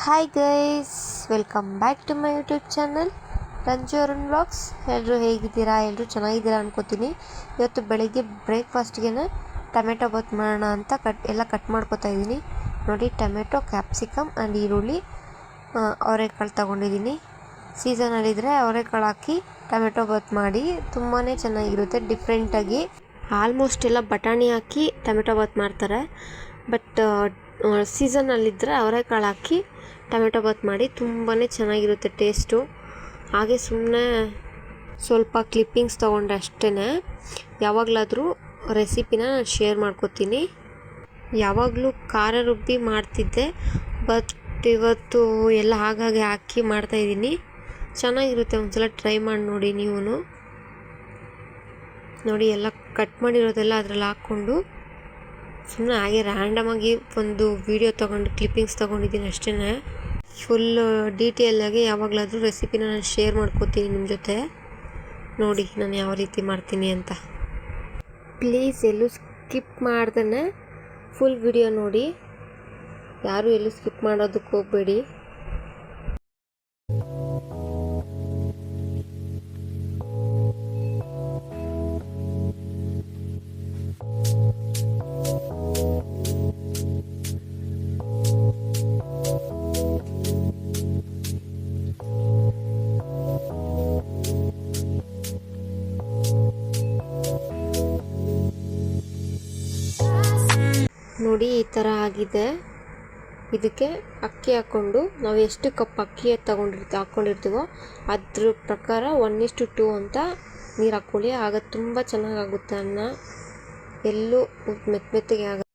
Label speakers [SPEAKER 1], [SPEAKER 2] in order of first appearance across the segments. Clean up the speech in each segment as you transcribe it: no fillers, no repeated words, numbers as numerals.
[SPEAKER 1] Hi guys, welcome back to my YouTube channel Ranju Arun vlogs. ಎಲ್ಲರೂ ಹೇಗಿದ್ದೀರಾ? ಎಲ್ಲರೂ ಚೆನ್ನಾಗಿದ್ದೀರಾ ಅನ್ಕೋತೀನಿ. ಇವತ್ತು ಬೆಳಗ್ಗೆ ಬ್ರೇಕ್ಫಾಸ್ಟ್ಗೆ ಟೊಮೆಟೊ ಬಾತ್ ಮಾಡೋಣ ಅಂತ ಕಟ್ ಮಾಡ್ಕೊತಾ ಇದ್ದೀನಿ. ನೋಡಿ, ಟೊಮೆಟೊ, ಕ್ಯಾಪ್ಸಿಕಮ್ ಆ್ಯಂಡ್ ಈರುಳ್ಳಿ, ಅವರೆಕಾಳು ತೊಗೊಂಡಿದ್ದೀನಿ. ಸೀಸನಲ್ಲಿದ್ದರೆ ಅವರೆಕಾಳು ಹಾಕಿ ಟೊಮೆಟೊ ಬಾತ್ ಮಾಡಿ ತುಂಬಾ ಚೆನ್ನಾಗಿರುತ್ತೆ. ಡಿಫ್ರೆಂಟಾಗಿ ಆಲ್ಮೋಸ್ಟ್ ಎಲ್ಲ ಬಟಾಣಿ ಹಾಕಿ ಟೊಮೆಟೊ ಬಾತ್ ಮಾಡ್ತಾರೆ, ಬಟ್ ಸೀಸನಲ್ಲಿದ್ದರೆ ಅವರೆಕಾಳು ಹಾಕಿ ಟೊಮೆಟೊ ಬಾತ್ ಮಾಡಿ ತುಂಬಾ ಚೆನ್ನಾಗಿರುತ್ತೆ ಟೇಸ್ಟು. ಹಾಗೆ ಸುಮ್ಮನೆ ಸ್ವಲ್ಪ ಕ್ಲಿಪ್ಪಿಂಗ್ಸ್ ತೊಗೊಂಡೆ ಅಷ್ಟೇ. ಯಾವಾಗಲಾದರೂ ರೆಸಿಪಿನ ಶೇರ್ ಮಾಡ್ಕೋತೀನಿ. ಯಾವಾಗಲೂ ಖಾರ ರುಬ್ಬಿ ಮಾಡ್ತಿದ್ದೆ, ಬಟ್ ಇವತ್ತು ಎಲ್ಲ ಹಾಗಾಗಿ ಹಾಕಿ ಮಾಡ್ತಾಯಿದ್ದೀನಿ. ಚೆನ್ನಾಗಿರುತ್ತೆ, ಒಂದ್ಸಲ ಟ್ರೈ ಮಾಡಿ ನೋಡಿ ನೀವು. ನೋಡಿ, ಎಲ್ಲ ಕಟ್ ಮಾಡಿರೋದೆಲ್ಲ ಅದರಲ್ಲಿ ಹಾಕ್ಕೊಂಡು ಸುಮ್ಮನೆ ಹಾಗೆ ರ್ಯಾಂಡಮಾಗಿ ಒಂದು ವಿಡಿಯೋ ತೊಗೊಂಡು ಕ್ಲಿಪ್ಪಿಂಗ್ಸ್ ತೊಗೊಂಡಿದ್ದೀನಿ ಅಷ್ಟೇ. ಫುಲ್ ಡೀಟೇಲಾಗಿ ಯಾವಾಗಲಾದರೂ ರೆಸಿಪಿನ ನಾನು ಶೇರ್ ಮಾಡ್ಕೋತೀನಿ ನಿಮ್ಮ ಜೊತೆ. ನೋಡಿ ನಾನು ಯಾವ ರೀತಿ ಮಾಡ್ತೀನಿ ಅಂತ. ಪ್ಲೀಸ್ ಎಲ್ಲೂ ಸ್ಕಿಪ್ ಮಾಡ್ದೇ ಫುಲ್ ವಿಡಿಯೋ ನೋಡಿ. ಯಾರೂ ಎಲ್ಲೂ ಸ್ಕಿಪ್ ಮಾಡೋದಕ್ಕೆ ಹೋಗಬೇಡಿ. ನೋಡಿ, ಈ ಥರ ಆಗಿದೆ. ಇದಕ್ಕೆ ಅಕ್ಕಿ ಹಾಕ್ಕೊಂಡು ನಾವು ಎಷ್ಟು ಕಪ್ ಅಕ್ಕಿ ಹಾಕ್ಕೊಂಡಿರ್ತೀವೋ ಅದ್ರ ಪ್ರಕಾರ 1:2 ಅಂತ ನೀರು ಹಾಕ್ಕೊಳ್ಳಿ. ಆಗ ತುಂಬ ಚೆನ್ನಾಗಾಗುತ್ತೆ ಅನ್ನ, ಎಲ್ಲೂ ಮೆತ್ತಗೆ ಆಗುತ್ತೆ.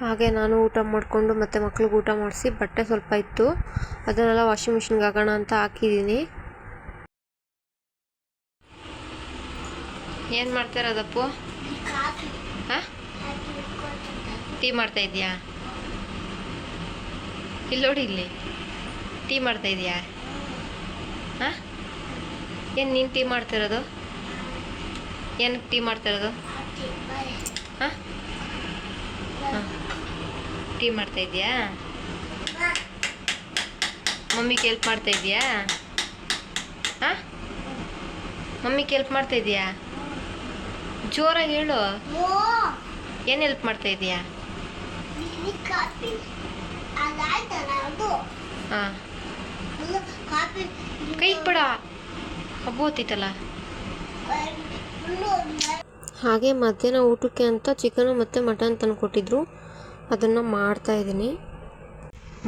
[SPEAKER 1] ಹಾಗೆ ನಾನು ಊಟ ಮಾಡಿಕೊಂಡು ಮತ್ತು ಮಕ್ಳಿಗೆ ಊಟ ಮಾಡಿಸಿ ಬಟ್ಟೆ ಸ್ವಲ್ಪ ಇತ್ತು, ಅದನ್ನೆಲ್ಲ ವಾಷಿಂಗ್ ಮಿಷಿನ್ಗೆ ಹಾಕೋಣ ಅಂತ ಹಾಕಿದ್ದೀನಿ. ಏನು ಮಾಡ್ತಾ ಇರೋದಪ್ಪು? ಹಾಂ, ಟೀ ಮಾಡ್ತಾ ಇದೆಯಾ? ಇಲ್ಲಿ ನೋಡಿ, ಇಲ್ಲಿ ಟೀ ಮಾಡ್ತಾ ಇದೆಯಾ? ಹಾಂ, ಏನು ನೀನು ಟೀ ಮಾಡ್ತಿರೋದು? ಏನಕ್ಕೆ ಟೀ ಮಾಡ್ತಿರೋದು? ಹಾಂ ಹಾಂ, ಟೀ ಮಾಡ್ತಾ ಇದೆಯಾ? ಮಮ್ಮಿಗೆ ಹೆಲ್ಪ್ ಮಾಡ್ತಾ ಇದೆಯಾ? ಹಾಂ, ಮಮ್ಮಿಗೆ ಹೆಲ್ಪ್ ಮಾಡ್ತಾ ಇದೆಯಾ? ಜೋರಾಗಿ ಹೇಳು. ಏನು ಹೆಲ್ಪ್ ಮಾಡ್ತಾ ಇದೆಯಾ? ಹಾಂ, ಕೈ ಬಿಡ, ಹಬ್ಬ ಹೊತ್ತಿತ್ತಲ್ಲ. ಹಾಗೆ ಮಧ್ಯಾಹ್ನ ಊಟಕ್ಕೆ ಅಂತ ಚಿಕನು ಮತ್ತು ಮಟನ್ ತಂದು ಕೊಟ್ಟಿದ್ರು, ಅದನ್ನು ಮಾಡ್ತಾಯಿದ್ದೀನಿ.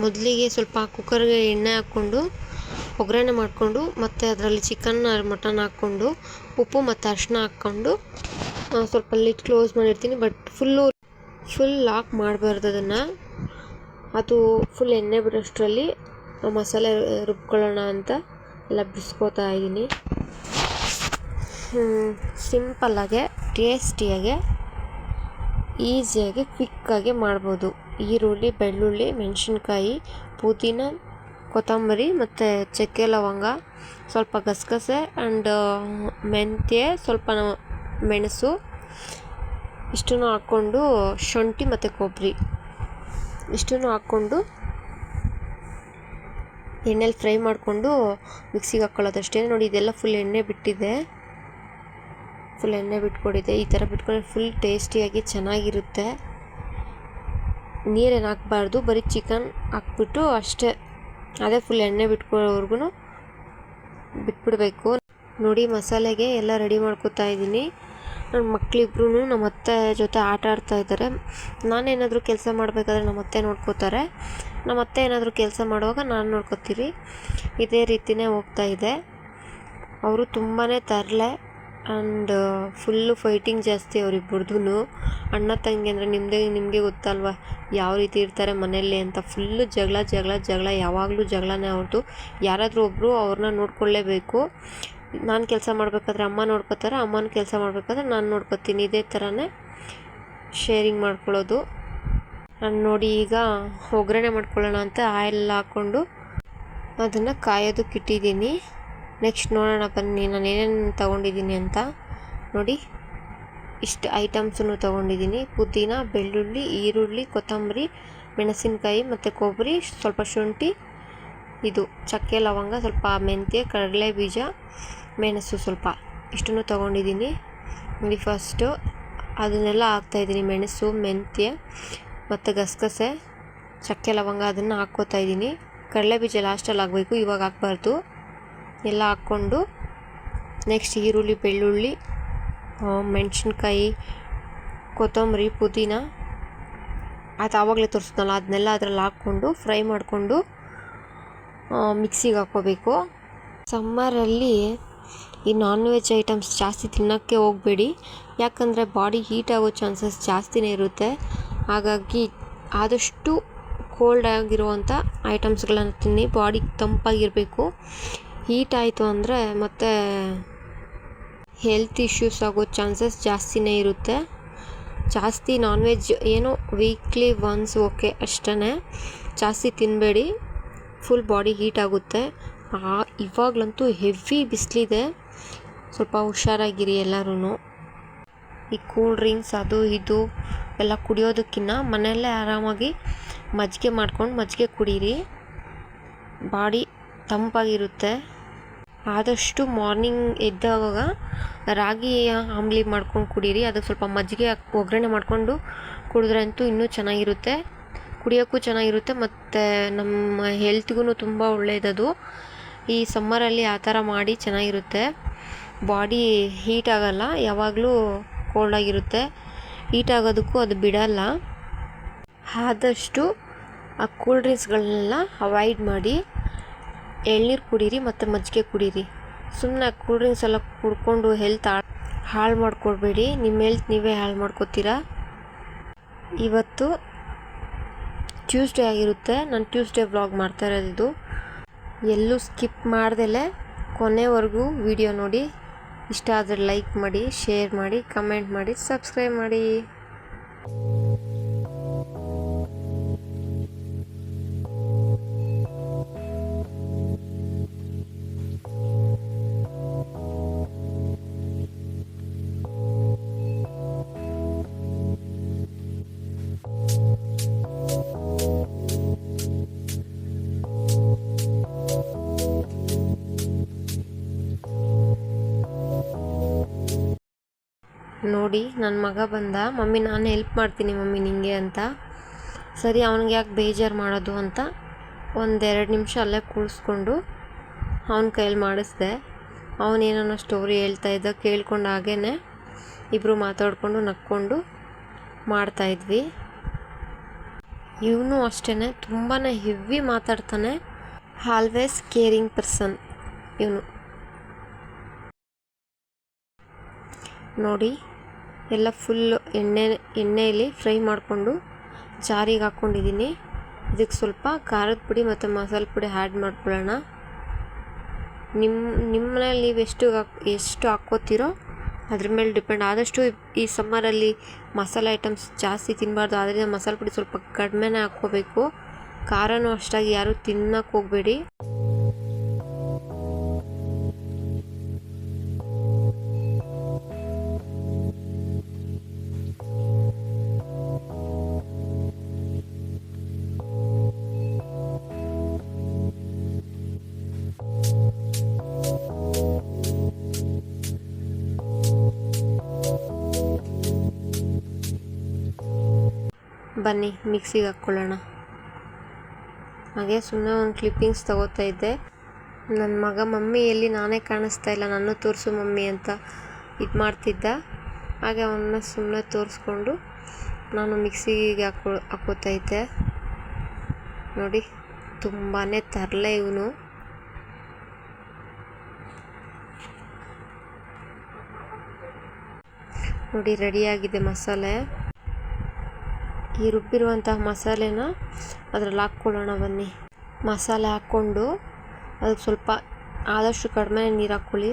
[SPEAKER 1] ಮೊದಲಿಗೆ ಸ್ವಲ್ಪ ಕುಕ್ಕರ್ಗೆ ಎಣ್ಣೆ ಹಾಕ್ಕೊಂಡು ಒಗ್ಗರಣೆ ಮಾಡಿಕೊಂಡು ಮತ್ತು ಅದರಲ್ಲಿ ಚಿಕನ್ ಮಟನ್ ಹಾಕ್ಕೊಂಡು ಉಪ್ಪು ಮತ್ತು ಅರಿಶಿನ ಹಾಕ್ಕೊಂಡು ಸ್ವಲ್ಪ ಲಿಡ್ ಕ್ಲೋಸ್ ಮಾಡಿರ್ತೀನಿ. ಬಟ್ ಫುಲ್ ಲಾಕ್ ಮಾಡಬಾರ್ದು ಅದನ್ನು. ಅದು ಫುಲ್ ಎಣ್ಣೆ ಬಿಡೋಷ್ಟರಲ್ಲಿ ಮಸಾಲೆ ರುಬ್ಕೊಳ್ಳೋಣ ಅಂತ ಎಲ್ಲ ಬಿಡಿಸ್ಕೋತಾ ಇದ್ದೀನಿ. ಸಿಂಪಲ್ಲಾಗೆ, ಟೇಸ್ಟಿಯಾಗೆ, ಈಸಿಯಾಗಿ, ಕ್ವಿಕ್ಕಾಗಿ ಮಾಡ್ಬೋದು. ಈರುಳ್ಳಿ, ಬೆಳ್ಳುಳ್ಳಿ, ಮೆಣಸಿನ್ಕಾಯಿ, ಪುದೀನ, ಕೊತ್ತಂಬರಿ ಮತ್ತು ಚಕ್ಕೆ ಲವಂಗ, ಸ್ವಲ್ಪ ಗಸಗಸೆ ಆ್ಯಂಡ್ ಮೆಂತ್ಯ, ಸ್ವಲ್ಪ ಮೆಣಸು, ಇಷ್ಟನ್ನು ಹಾಕ್ಕೊಂಡು ಶುಂಠಿ ಮತ್ತು ಕೊಬ್ಬರಿ ಇಷ್ಟನ್ನು ಹಾಕ್ಕೊಂಡು ಎಣ್ಣೆಲಿ ಫ್ರೈ ಮಾಡಿಕೊಂಡು ಮಿಕ್ಸಿಗೆ ಹಾಕ್ಕೊಳ್ಳೋದಷ್ಟೇ. ನೋಡಿ, ಇದೆಲ್ಲ ಫುಲ್ ಎಣ್ಣೆ ಬಿಟ್ಟಿದೆ, ಫುಲ್ ಎಣ್ಣೆ ಬಿಟ್ಕೊಂಡಿದೆ. ಈ ಥರ ಬಿಟ್ಕೊಂಡ್ರೆ ಫುಲ್ ಟೇಸ್ಟಿಯಾಗಿ ಚೆನ್ನಾಗಿರುತ್ತೆ. ನೀರೇನು ಹಾಕ್ಬಾರ್ದು, ಬರೀ ಚಿಕನ್ ಹಾಕ್ಬಿಟ್ಟು ಅಷ್ಟೇ, ಅದೇ ಫುಲ್ ಎಣ್ಣೆ ಬಿಟ್ಕೊಳ್ಳೋವರೆಗೂ ಬಿಟ್ಬಿಡಬೇಕು. ನೋಡಿ, ಮಸಾಲೆಗೆ ಎಲ್ಲ ರೆಡಿ ಮಾಡ್ಕೊತಾ ಇದ್ದೀನಿ. ನನ್ನ ಮಕ್ಕಳಿಬ್ರು ನಮ್ಮ ಅತ್ತೆ ಜೊತೆ ಆಟ ಆಡ್ತಾ ಇದ್ದಾರೆ. ನಾನೇನಾದರೂ ಕೆಲಸ ಮಾಡಬೇಕಾದ್ರೆ ನಮ್ಮ ಅತ್ತೆ ನೋಡ್ಕೋತಾರೆ, ನಮ್ಮ ಅತ್ತೆ ಏನಾದರೂ ಕೆಲಸ ಮಾಡುವಾಗ ನಾನು ನೋಡ್ಕೋತೀರಿ. ಇದೇ ರೀತಿಯೇ ಹೋಗ್ತಾಯಿದೆ. ಅವರು ತುಂಬಾ ತರಲೆ ಆ್ಯಂಡ್ ಫುಲ್ಲು ಫೈಟಿಂಗ್ ಜಾಸ್ತಿ ಅವರಿಬ್ಬರದು. ಅಣ್ಣ ತಂಗಿ ಅಂದರೆ ನಿಮಗೆ ಗೊತ್ತಲ್ವ ಯಾವ ರೀತಿ ಇರ್ತಾರೆ ಮನೆಯಲ್ಲಿ ಅಂತ. ಫುಲ್ಲು ಜಗಳ, ಯಾವಾಗಲೂ ಜಗಳನೇ ಅವ್ರದ್ದು. ಯಾರಾದರೂ ಒಬ್ಬರು ಅವ್ರನ್ನ ನೋಡ್ಕೊಳ್ಳೇಬೇಕು. ನಾನು ಕೆಲಸ ಮಾಡಬೇಕಾದ್ರೆ ಅಮ್ಮ ನೋಡ್ಕೋತಾರೆ, ಅಮ್ಮನ ಕೆಲಸ ಮಾಡಬೇಕಾದ್ರೆ ನಾನು ನೋಡ್ಕೋತೀನಿ. ಇದೇ ಥರನೇ ಶೇರಿಂಗ್ ಮಾಡ್ಕೊಳ್ಳೋದು. ನಾನು ನೋಡಿ, ಈಗ ಒಗ್ಗರಣೆ ಮಾಡ್ಕೊಳ್ಳೋಣ ಅಂತ ಆಯಿಲ್ ಹಾಕ್ಕೊಂಡು ಅದನ್ನು ಕಾಯೋದಕ್ಕೆ ಇಟ್ಟಿದ್ದೀನಿ. ನೆಕ್ಸ್ಟ್ ನೋಡೋಣ ಬನ್ನಿ ನಾನು ಏನೇನು ತೊಗೊಂಡಿದ್ದೀನಿ ಅಂತ. ನೋಡಿ, ಇಷ್ಟು ಐಟಮ್ಸನ್ನು ತೊಗೊಂಡಿದ್ದೀನಿ. ಪುದೀನ, ಬೆಳ್ಳುಳ್ಳಿ, ಈರುಳ್ಳಿ, ಕೊತ್ತಂಬರಿ ಮೆಣಸಿನಕಾಯಿ ಮತ್ತು ಕೊಬ್ಬರಿ, ಸ್ವಲ್ಪ ಶುಂಠಿ, ಇದು ಚಕ್ಕೆ ಲವಂಗ, ಸ್ವಲ್ಪ ಮೆಂತ್ಯ, ಕಡಲೆ ಬೀಜ, ಮೆಣಸು ಸ್ವಲ್ಪ, ಇಷ್ಟನ್ನು ತೊಗೊಂಡಿದ್ದೀನಿ. ನೋಡಿ ಫಸ್ಟು ಅದನ್ನೆಲ್ಲ ಹಾಕ್ತಾಯಿದ್ದೀನಿ. ಮೆಣಸು, ಮೆಂತ್ಯ ಮತ್ತು ಗಸಗಸೆ, ಚಕ್ಕೆ ಲವಂಗ ಅದನ್ನು ಹಾಕ್ಕೋತಾ ಇದ್ದೀನಿ. ಕಡಲೆ ಬೀಜ ಲಾಸ್ಟಲ್ಲಿ ಹಾಕಬೇಕು, ಇವಾಗ ಹಾಕ್ಬಾರ್ದು. ಎಲ್ಲ ಹಾಕ್ಕೊಂಡು ನೆಕ್ಸ್ಟ್ ಈರುಳ್ಳಿ, ಬೆಳ್ಳುಳ್ಳಿ, ಮೆಣಸಿನ್ಕಾಯಿ, ಕೊತ್ತಂಬರಿ, ಪುದೀನ ಅದು ಆವಾಗಲೇ ತೋರಿಸಿದ್ನಲ್ಲ ಅದನ್ನೆಲ್ಲ ಅದರಲ್ಲಿ ಹಾಕ್ಕೊಂಡು ಫ್ರೈ ಮಾಡಿಕೊಂಡು ಮಿಕ್ಸಿಗೆ ಹಾಕ್ಕೋಬೇಕು. ಸಮ್ಮರಲ್ಲಿ ಈ ನಾನ್ ವೆಜ್ ಐಟಮ್ಸ್ ಜಾಸ್ತಿ ತಿನ್ನೋಕ್ಕೆ ಹೋಗಬೇಡಿ, ಯಾಕಂದರೆ ಬಾಡಿ ಹೀಟ್ ಆಗೋ ಚಾನ್ಸಸ್ ಜಾಸ್ತಿನೇ ಇರುತ್ತೆ. ಹಾಗಾಗಿ ಆದಷ್ಟು ಕೋಲ್ಡ್ ಆಗಿರುವಂಥ ಐಟಮ್ಸ್ಗಳನ್ನು ತಿನ್ನಿ, ಬಾಡಿ ತಂಪಾಗಿರಬೇಕು. ಹೀಟ್ ಆಯಿತು ಅಂದರೆ ಮತ್ತು ಹೆಲ್ತ್ ಇಶ್ಯೂಸ್ ಆಗೋ ಚಾನ್ಸಸ್ ಜಾಸ್ತಿನೇ ಇರುತ್ತೆ. ಜಾಸ್ತಿ ನಾನ್ ವೆಜ್ ಏನೋ ವೀಕ್ಲಿ ಒನ್ಸ್ ಓಕೆ ಅಷ್ಟೇ, ಜಾಸ್ತಿ ತಿನ್ನಬೇಡಿ, ಫುಲ್ ಬಾಡಿ ಹೀಟ್ ಆಗುತ್ತೆ. ಇವಾಗಲಂತೂ ಹೆವಿ ಬಿಸಿಲಿದೆ, ಸ್ವಲ್ಪ ಹುಷಾರಾಗಿರಿ ಎಲ್ಲರೂ. ಈ ಕೂಲ್ ಡ್ರಿಂಕ್ಸ್ ಅದು ಇದು ಎಲ್ಲ ಕುಡಿಯೋದಕ್ಕಿಂತ ಮನೆಯಲ್ಲೇ ಆರಾಮಾಗಿ ಮಜ್ಜಿಗೆ ಕುಡೀರಿ, ಬಾಡಿ ತಂಪಾಗಿರುತ್ತೆ. ಆದಷ್ಟು ಮಾರ್ನಿಂಗ್ ಎದ್ದಾಗ ರಾಗಿ ಆಮ್ಲಿ ಮಾಡ್ಕೊಂಡು ಕುಡೀರಿ, ಅದಕ್ಕೆ ಸ್ವಲ್ಪ ಮಜ್ಜಿಗೆ ಒಗ್ಗರಣೆ ಮಾಡಿಕೊಂಡು ಕುಡಿದ್ರಂತೂ ಇನ್ನೂ ಚೆನ್ನಾಗಿರುತ್ತೆ, ಕುಡಿಯೋಕ್ಕೂ ಚೆನ್ನಾಗಿರುತ್ತೆ ಮತ್ತು ನಮ್ಮ ಹೆಲ್ತ್ಗೂ ತುಂಬ ಒಳ್ಳೆಯದದು. ಈ ಸಮ್ಮರಲ್ಲಿ ಆ ಥರ ಮಾಡಿ ಚೆನ್ನಾಗಿರುತ್ತೆ. ಬಾಡಿ ಹೀಟ್ ಆಗೋಲ್ಲ, ಯಾವಾಗಲೂ ಕೋಲ್ಡಾಗಿರುತ್ತೆ. ಹೀಟ್ ಆಗೋದಕ್ಕೂ ಅದು ಬಿಡಲ್ಲ. ಆದಷ್ಟು ಆ ಕೂಲ್ ಡ್ರಿಂಕ್ಸ್ಗಳನ್ನೆಲ್ಲ ಅವಾಯ್ಡ್ ಮಾಡಿ ಎಳ್ನೀರು ಕುಡೀರಿ ಮತ್ತು ಮಜ್ಜಿಗೆ ಕುಡೀರಿ. ಸುಮ್ಮನೆ ಕೂಲ್ ಡ್ರಿಂಕ್ಸ್ ಎಲ್ಲ ಕುಡ್ಕೊಂಡು ಹೆಲ್ತ್ ಹಾಳು ಮಾಡ್ಕೊಳ್ಬೇಡಿ, ನಿಮ್ಮ ಹೆಲ್ತ್ ನೀವೇ ಹಾಳು ಮಾಡ್ಕೊತೀರಾ. ಇವತ್ತು ಟ್ಯೂಸ್ಡೇ ಆಗಿರುತ್ತೆ, ನಾನು ಟ್ಯೂಸ್ಡೇ ವ್ಲಾಗ್ ಮಾಡ್ತಾ ಇರೋದು. ಎಲ್ಲೂ ಸ್ಕಿಪ್ ಮಾಡ್ದಲೇ ಕೊನೆವರೆಗೂ ವಿಡಿಯೋ ನೋಡಿ. ಇಷ್ಟ ಆದರೆ ಲೈಕ್ ಮಾಡಿ, ಶೇರ್ ಮಾಡಿ, ಕಮೆಂಟ್ ಮಾಡಿ, ಸಬ್ಸ್ಕ್ರೈಬ್ ಮಾಡಿ. ನೋಡಿ ನನ್ನ ಮಗ ಬಂದ, ಮಮ್ಮಿ ನಾನು ಹೆಲ್ಪ್ ಮಾಡ್ತೀನಿ ಮಮ್ಮಿ ನಿಂಗೆ ಅಂತ. ಸರಿ ಅವನಿಗೆ ಯಾಕೆ ಬೇಜಾರು ಮಾಡೋದು ಅಂತ 1-2 ನಿಮಿಷ ಅಲ್ಲೇ ಕೂರಿಸ್ಕೊಂಡು ಅವನ ಕೈಯಲ್ಲಿ ಮಾಡಿಸ್ದೆ. ಅವನೇನೋ ಸ್ಟೋರಿ ಹೇಳ್ತಾಯಿದ್ದ, ಕೇಳ್ಕೊಂಡು ಹಾಗೇ ಇಬ್ಬರು ಮಾತಾಡಿಕೊಂಡು ನಕ್ಕೊಂಡು ಮಾಡ್ತಾಯಿದ್ವಿ. ಇವನು ಅಷ್ಟೇ ತುಂಬಾ ಹೆವಿ ಮಾತಾಡ್ತಾನೆ, ಆಲ್ವೇಸ್ ಕೇರಿಂಗ್ ಪರ್ಸನ್ ಇವನು. ನೋಡಿ ಎಲ್ಲ ಫುಲ್ಲು ಎಣ್ಣೆಯಲ್ಲಿ ಫ್ರೈ ಮಾಡಿಕೊಂಡು ಜಾರಿಗೆ ಹಾಕ್ಕೊಂಡಿದ್ದೀನಿ. ಇದಕ್ಕೆ ಸ್ವಲ್ಪ ಖಾರದ ಪುಡಿ ಮತ್ತು ಮಸಾಲೆ ಪುಡಿ ಆ್ಯಡ್ ಮಾಡ್ಕೊಳ್ಳೋಣ. ನಿಮ್ಮ ಮನೇಲಿ ನೀವು ಎಷ್ಟು ಹಾಕ್ಕೋತೀರೋ ಅದ್ರ ಮೇಲೆ ಡಿಪೆಂಡ್. ಆದಷ್ಟು ಈ ಸಮ್ಮರಲ್ಲಿ ಮಸಾಲೆ ಐಟಮ್ಸ್ ಜಾಸ್ತಿ ತಿನ್ನಬಾರ್ದು, ಆದ್ದರಿಂದ ಮಸಾಲೆ ಪುಡಿ ಸ್ವಲ್ಪ ಕಡಿಮೆನೇ ಹಾಕ್ಕೋಬೇಕು. ಖಾರನೂ ಅಷ್ಟಾಗಿ ಯಾರೂ ತಿನ್ನೋಕ್ಕೆ ಹೋಗಬೇಡಿ. ಬನ್ನಿ ಮಿಕ್ಸಿಗೆ ಹಾಕ್ಕೊಳ್ಳೋಣ. ಹಾಗೆ ಸುಮ್ಮನೆ ಒಂದು ಕ್ಲಿಪ್ಪಿಂಗ್ಸ್ ತೊಗೋತಾ ಇದ್ದೆ. ನನ್ನ ಮಗ ಮಮ್ಮಿ ಎಲ್ಲಿ ನಾನೇ ಕಾಣಿಸ್ತಾ ಇಲ್ಲ, ನಾನು ತೋರಿಸು ಮಮ್ಮಿ ಅಂತ ಇದು ಮಾಡ್ತಿದ್ದ. ಹಾಗೆ ಅವನ್ನ ಸುಮ್ಮನೆ ತೋರಿಸ್ಕೊಂಡು ನಾನು ಮಿಕ್ಸಿಗೆ ಹಾಕೋತಾ ಇದ್ದೆ. ನೋಡಿ ತುಂಬಾ ತರಲೆ ಇವನು. ನೋಡಿ ರೆಡಿಯಾಗಿದೆ ಮಸಾಲೆ. ಈ ರುಬ್ಬಿರುವಂತಹ ಮಸಾಲೆನ ಅದರಲ್ಲಿ ಹಾಕ್ಕೊಳ್ಳೋಣ ಬನ್ನಿ. ಮಸಾಲೆ ಹಾಕ್ಕೊಂಡು ಅದಕ್ಕೆ ಸ್ವಲ್ಪ ಆದಷ್ಟು ಕಡಿಮೆ ನೀರು ಹಾಕ್ಕೊಳ್ಳಿ.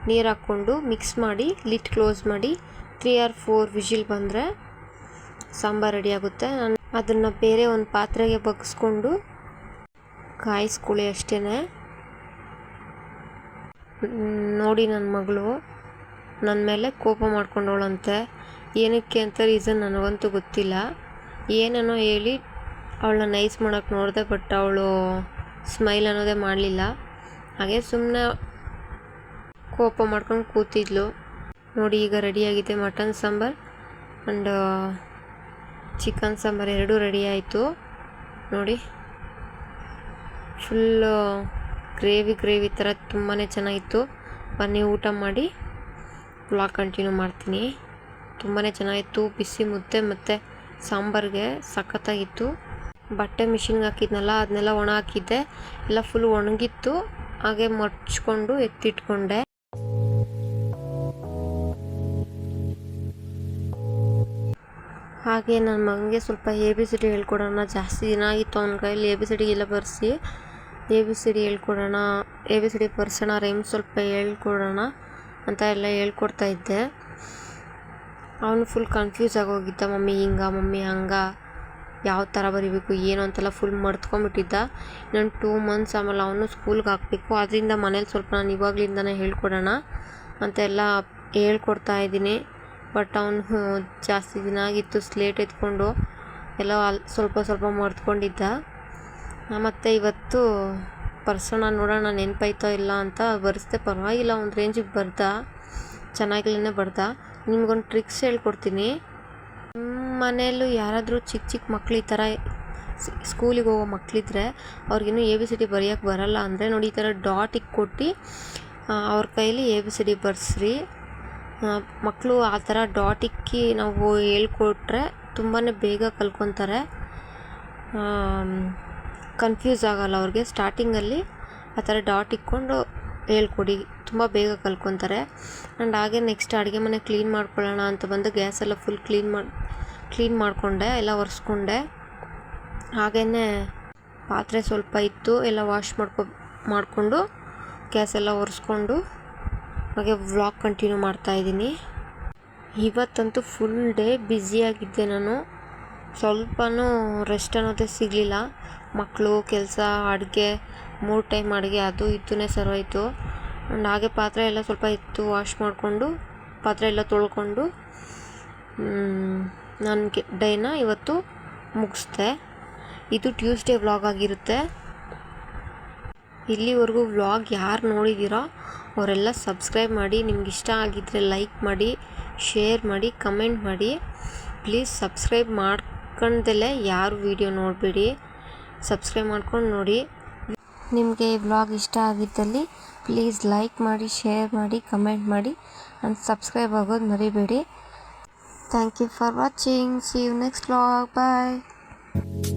[SPEAKER 1] ನೀರು ಹಾಕ್ಕೊಂಡು ಮಿಕ್ಸ್ ಮಾಡಿ ಲಿಡ್ ಕ್ಲೋಸ್ ಮಾಡಿ 3 or 4 ವಿಜಿಲ್ ಬಂದರೆ ಸಾಂಬಾರು ರೆಡಿ ಆಗುತ್ತೆ. ನಾನು ಅದನ್ನು ಬೇರೆ ಒಂದು ಪಾತ್ರೆಗೆ ಬಗ್ಗಿಸ್ಕೊಂಡು ಕಾಯಿಸ್ಕೊಳ್ಳಿ ಅಷ್ಟೇ. ನೋಡಿ ನನ್ನ ಮಗಳು ನನ್ನ ಮೇಲೆ ಕೋಪ ಮಾಡ್ಕೊಂಡವಳಂತೆ. ಏನಕ್ಕೆ ಅಂತ ರೀಸನ್ ನನಗಂತೂ ಗೊತ್ತಿಲ್ಲ. ಏನೇನೋ ಹೇಳಿ ಅವಳನ್ನ ನೈಸ್ ಮಾಡೋಕ್ಕೆ ನೋಡಿದೆ, ಬಟ್ ಅವಳು ಸ್ಮೈಲ್ ಅನ್ನೋದೇ ಮಾಡಲಿಲ್ಲ. ಹಾಗೆ ಸುಮ್ಮನೆ ಕೋಪ ಮಾಡ್ಕೊಂಡು ಕೂತಿದ್ಲು. ನೋಡಿ ಈಗ ರೆಡಿಯಾಗಿದೆ mutton sambar and chicken sambar ಎರಡೂ ರೆಡಿ ಆಯಿತು. ನೋಡಿ ಫುಲ್ಲು ಗ್ರೇವಿ ಥರ ತುಂಬಾ ಚೆನ್ನಾಗಿತ್ತು. ಬನ್ನಿ ಊಟ ಮಾಡಿ ವ್ಲಾಗ್ ಕಂಟಿನ್ಯೂ ಮಾಡ್ತೀನಿ. ತುಂಬಾ ಚೆನ್ನಾಗಿತ್ತು. ಬಿಸಿ ಮುದ್ದೆ ಮತ್ತು ಸಾಂಬಾರಿಗೆ ಸಖತ್ತಾಗಿತ್ತು. ಬಟ್ಟೆ ಮಿಷಿನ್ಗೆ ಹಾಕಿದ್ನಲ್ಲ ಅದನ್ನೆಲ್ಲ ಒಣ ಹಾಕಿದ್ದೆ, ಎಲ್ಲ ಫುಲ್ ಒಣಗಿತ್ತು. ಹಾಗೆ ಮಡ್ಚ್ಕೊಂಡು ಎತ್ತಿಟ್ಕೊಂಡೆ. ಹಾಗೆ ನನ್ನ ಮಗನಿಗೆ ಸ್ವಲ್ಪ ABCD ಹೇಳ್ಕೊಡೋಣ, ಜಾಸ್ತಿ ದಿನ ಆಗಿತ್ತು ಅವನ ಕೈಯಲ್ಲಿ ABCD ಎಲ್ಲ ಬರೆಸಿ ABCD ಹೇಳ್ಕೊಡೋಣ, ABCD ಬರ್ಸೋಣ, ರೈಮ್ ಸ್ವಲ್ಪ ಹೇಳ್ಕೊಡೋಣ ಅಂತ ಎಲ್ಲ ಹೇಳ್ಕೊಡ್ತಾ ಇದ್ದೆ. ಅವನು ಫುಲ್ ಕನ್ಫ್ಯೂಸ್ ಆಗೋಗಿದ್ದ, ಮಮ್ಮಿ ಹಿಂಗ ಮಮ್ಮಿ ಹಂಗ, ಯಾವ ಥರ ಬರೀಬೇಕು ಏನು ಅಂತೆಲ್ಲ ಫುಲ್ ಮರ್ತ್ಕೊಂಡ್ಬಿಟ್ಟಿದ್ದ. ನಾನು 2 months ಆಮೇಲೆ ಅವನು ಸ್ಕೂಲ್ಗೆ ಹಾಕಬೇಕು. ಅದರಿಂದ ಮನೇಲಿ ಸ್ವಲ್ಪ ನಾನು ಇವಾಗಲಿಂದನೇ ಹೇಳ್ಕೊಡೋಣ ಅಂತೆಲ್ಲ ಹೇಳ್ಕೊಡ್ತಾ ಇದ್ದೀನಿ. ಬಟ್ ಅವನು ಜಾಸ್ತಿ ದಿನ ಆಗಿತ್ತು ಸ್ಲೇಟ್ ಎತ್ಕೊಂಡು ಎಲ್ಲ ಸ್ವಲ್ಪ ಮರ್ತ್ಕೊಂಡಿದ್ದ. ಮತ್ತು ಇವತ್ತು ಬರ್ಸೋಣ ನೋಡೋಣ ನೆನಪಾಯ್ತೋ ಇಲ್ಲ ಅಂತ ಬರೆಸ್ದೆ. ಪರವಾಗಿಲ್ಲ, ಒಂದು ರೇಂಜಿಗೆ ಬರ್ದ, ಚೆನ್ನಾಗಿಲ್ಲೇ ಬರ್ದ. ನಿಮ್ಗೊಂದು ಟ್ರಿಕ್ಸ್ ಹೇಳ್ಕೊಡ್ತೀನಿ. ನಿಮ್ಮ ಮನೆಯಲ್ಲೂ ಯಾರಾದರೂ ಚಿಕ್ಕ ಮಕ್ಕಳು ಈ ಥರ ಸ್ಕೂಲಿಗೆ ಹೋಗೋ ಮಕ್ಕಳಿದ್ರೆ ಅವ್ರಿಗಿನ್ನೂ ABCD ಬರೆಯೋಕ್ಕೆ ಬರಲ್ಲ ಅಂದರೆ ನೋಡಿ, ಈ ಥರ ಡಾಟ್ ಕೊಟ್ಟು ಅವ್ರ ಕೈಲಿ ABCD ಬರ್ಸ್ರಿ. ಮಕ್ಕಳು ಆ ಥರ ಡಾಟ್ ಇಕ್ಕಿ ನಾವು ಹೇಳ್ಕೊಟ್ರೆ ತುಂಬಾ ಬೇಗ ಕಲ್ಕೊತಾರೆ, ಕನ್ಫ್ಯೂಸ್ ಆಗಲ್ಲ ಅವ್ರಿಗೆ. ಸ್ಟಾರ್ಟಿಂಗಲ್ಲಿ ಆ ಥರ ಡಾಟ್ ಇಕ್ಕೊಂಡು ಹೇಳ್ಕೊಡಿ, ತುಂಬ ಬೇಗ ಕಲ್ಕೊತಾರೆ. ಆ್ಯಂಡ್ ಹಾಗೆ ನೆಕ್ಸ್ಟ್ ಅಡುಗೆ ಮನೆ ಕ್ಲೀನ್ ಮಾಡ್ಕೊಳ್ಳೋಣ ಅಂತ ಬಂದು ಗ್ಯಾಸೆಲ್ಲ ಫುಲ್ ಕ್ಲೀನ್ ಮಾಡಿಕೊಂಡೆ, ಎಲ್ಲ ಒರೆಸ್ಕೊಂಡೆ. ಹಾಗೆಯೇ ಪಾತ್ರೆ ಸ್ವಲ್ಪ ಇತ್ತು, ಎಲ್ಲ ವಾಶ್ ಮಾಡಿಕೊಂಡು ಗ್ಯಾಸೆಲ್ಲ ಒರೆಸ್ಕೊಂಡು ಹಾಗೆ ವ್ಲಾಗ್ ಕಂಟಿನ್ಯೂ ಮಾಡ್ತಾಯಿದ್ದೀನಿ. ಇವತ್ತಂತೂ ಫುಲ್ ಡೇ ಬ್ಯುಸಿಯಾಗಿದ್ದೆ ನಾನು. ಸ್ವಲ್ಪನೂ ರೆಸ್ಟ್ ಅನ್ನೋದೇ ಸಿಗಲಿಲ್ಲ. ಮಕ್ಕಳು, ಕೆಲಸ, ಅಡುಗೆ, 3 ಟೈಮ್ ಅಡುಗೆ, ಅದು ಇದನ್ನೇ ಸರ್ವಾಯಿತು. ಆ್ಯಂಡ್ ಹಾಗೆ ಪಾತ್ರೆ ಎಲ್ಲ ಸ್ವಲ್ಪ ಇತ್ತು, ವಾಶ್ ಮಾಡಿಕೊಂಡು ಪಾತ್ರೆ ಎಲ್ಲ ತೊಳ್ಕೊಂಡು ನನಗೆ ಡೇನ ಇವತ್ತು ಮುಗಿಸ್ದೆ. ಇದು ಟ್ಯೂಸ್ಡೇ ವ್ಲಾಗ್ ಆಗಿರುತ್ತೆ. ಇಲ್ಲಿವರೆಗೂ ವ್ಲಾಗ್ ಯಾರು ನೋಡಿದ್ದೀರೋ ಅವರೆಲ್ಲ ಸಬ್ಸ್ಕ್ರೈಬ್ ಮಾಡಿ. ನಿಮ್ಗೆ ಇಷ್ಟ ಆಗಿದ್ದರೆ ಲೈಕ್ ಮಾಡಿ, ಶೇರ್ ಮಾಡಿ, ಕಮೆಂಟ್ ಮಾಡಿ. ಪ್ಲೀಸ್ ಸಬ್ಸ್ಕ್ರೈಬ್ ಮಾಡ್ಕೊಂಡಲೇ ಯಾರು ವಿಡಿಯೋ ನೋಡಬೇಡಿ, ಸಬ್ಸ್ಕ್ರೈಬ್ ಮಾಡ್ಕೊಂಡು ನೋಡಿ. ನಿಮಗೆ ಈ ವ್ಲಾಗ್ ಇಷ್ಟ ಆಗಿದ್ದಲ್ಲಿ ಪ್ಲೀಸ್ ಲೈಕ್ ಮಾಡಿ, ಶೇರ್ ಮಾಡಿ, ಕಮೆಂಟ್ ಮಾಡಿ ಆ್ಯಂಡ್ ಸಬ್ಸ್ಕ್ರೈಬ್ ಆಗೋದು ಮರಿಬೇಡಿ. Thank you for watching. See you next vlog. Bye.